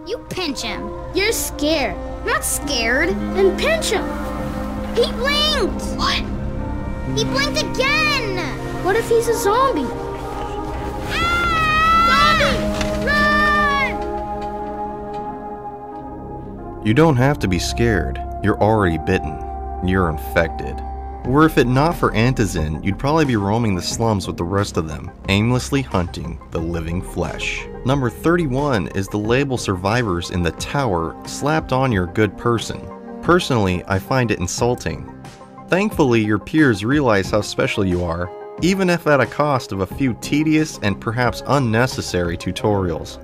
You pinch him. You're scared. I'm not scared. Then pinch him. He blinked! What? He blinked again! What if he's a zombie? Ah! Run! You don't have to be scared. You're already bitten. You're infected. Or if it not for Antizin, you'd probably be roaming the slums with the rest of them, aimlessly hunting the living flesh. Number 31 is the label survivors in the tower slapped on your good person. Personally, I find it insulting. Thankfully, your peers realize how special you are, even if at a cost of a few tedious and perhaps unnecessary tutorials.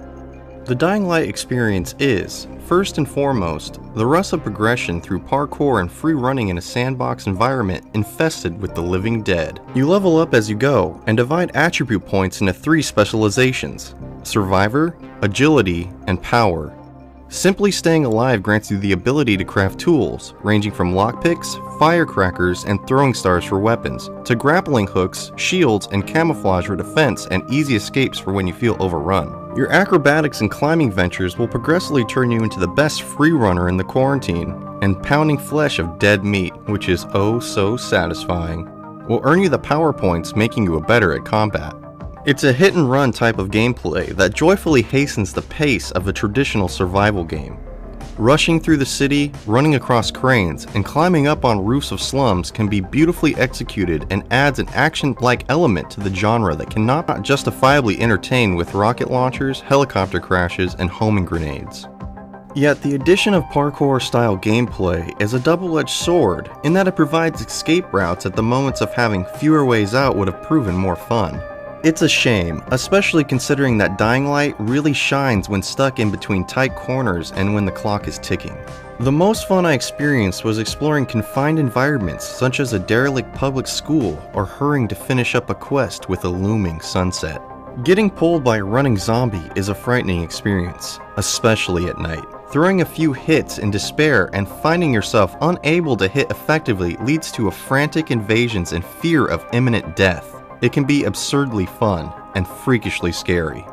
The Dying Light experience is, first and foremost, the rush of progression through parkour and free running in a sandbox environment infested with the living dead. You level up as you go and divide attribute points into 3 specializations: Survivor, Agility, and Power. Simply staying alive grants you the ability to craft tools, ranging from lockpicks, firecrackers, and throwing stars for weapons, to grappling hooks, shields, and camouflage for defense and easy escapes for when you feel overrun. Your acrobatics and climbing ventures will progressively turn you into the best free runner in the quarantine, and pounding flesh of dead meat, which is oh so satisfying, will earn you the power points, making you better at combat. It's a hit and run type of gameplay that joyfully hastens the pace of a traditional survival game. Rushing through the city, running across cranes, and climbing up on roofs of slums can be beautifully executed and adds an action-like element to the genre that cannot justifiably entertain with rocket launchers, helicopter crashes, and homing grenades. Yet the addition of parkour-style gameplay is a double-edged sword in that it provides escape routes at the moments of having fewer ways out would have proven more fun. It's a shame, especially considering that Dying Light really shines when stuck in between tight corners and when the clock is ticking. The most fun I experienced was exploring confined environments such as a derelict public school or hurrying to finish up a quest with a looming sunset. Getting pulled by a running zombie is a frightening experience, especially at night. Throwing a few hits in despair and finding yourself unable to hit effectively leads to a frantic invasions and fear of imminent death. It can be absurdly fun and freakishly scary.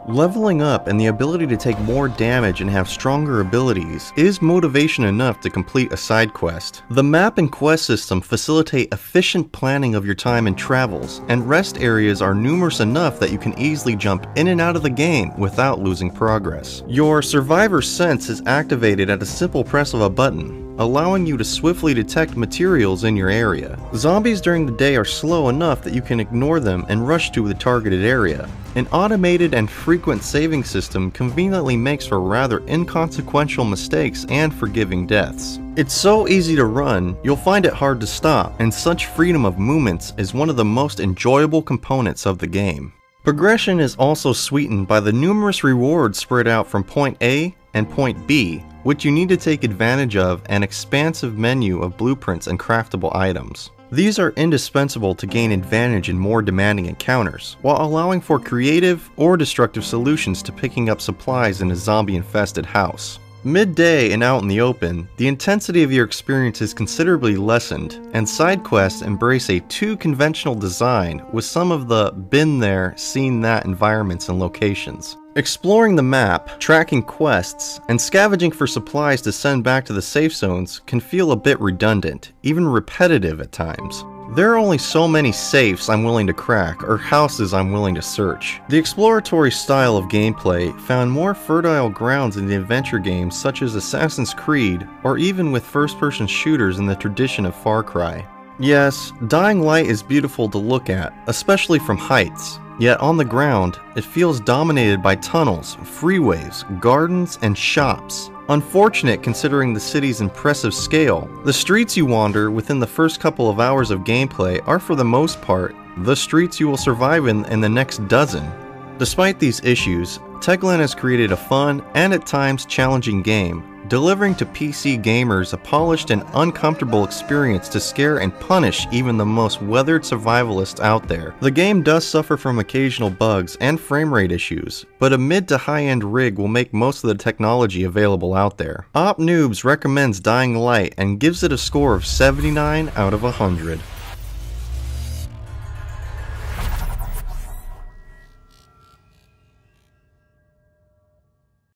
Leveling up and the ability to take more damage and have stronger abilities is motivation enough to complete a side quest. The map and quest system facilitate efficient planning of your time and travels, and rest areas are numerous enough that you can easily jump in and out of the game without losing progress. Your survivor sense is activated at a simple press of a button, allowing you to swiftly detect materials in your area. Zombies during the day are slow enough that you can ignore them and rush to the targeted area. An automated and frequent saving system conveniently makes for rather inconsequential mistakes and forgiving deaths. It's so easy to run, you'll find it hard to stop, and such freedom of movements is one of the most enjoyable components of the game. Progression is also sweetened by the numerous rewards spread out from point A and point B, which you need to take advantage of an expansive menu of blueprints and craftable items. These are indispensable to gain advantage in more demanding encounters, while allowing for creative or destructive solutions to picking up supplies in a zombie-infested house. Midday and out in the open, the intensity of your experience is considerably lessened, and side quests embrace a too conventional design with some of the been there, seen that environments and locations. Exploring the map, tracking quests, and scavenging for supplies to send back to the safe zones can feel a bit redundant, even repetitive at times. There are only so many safes I'm willing to crack or houses I'm willing to search. The exploratory style of gameplay found more fertile grounds in the adventure games such as Assassin's Creed, or even with first-person shooters in the tradition of Far Cry. Yes, Dying Light is beautiful to look at, especially from heights. Yet on the ground, it feels dominated by tunnels, freeways, gardens, and shops. Unfortunate considering the city's impressive scale. The streets you wander within the first couple of hours of gameplay are for the most part the streets you will survive in the next dozen. Despite these issues, Techland has created a fun and at times challenging game, delivering to PC gamers a polished and uncomfortable experience to scare and punish even the most weathered survivalists out there. The game does suffer from occasional bugs and frame rate issues, but a mid to high-end rig will make most of the technology available out there. OPNoobs recommends Dying Light and gives it a score of 79 out of 100.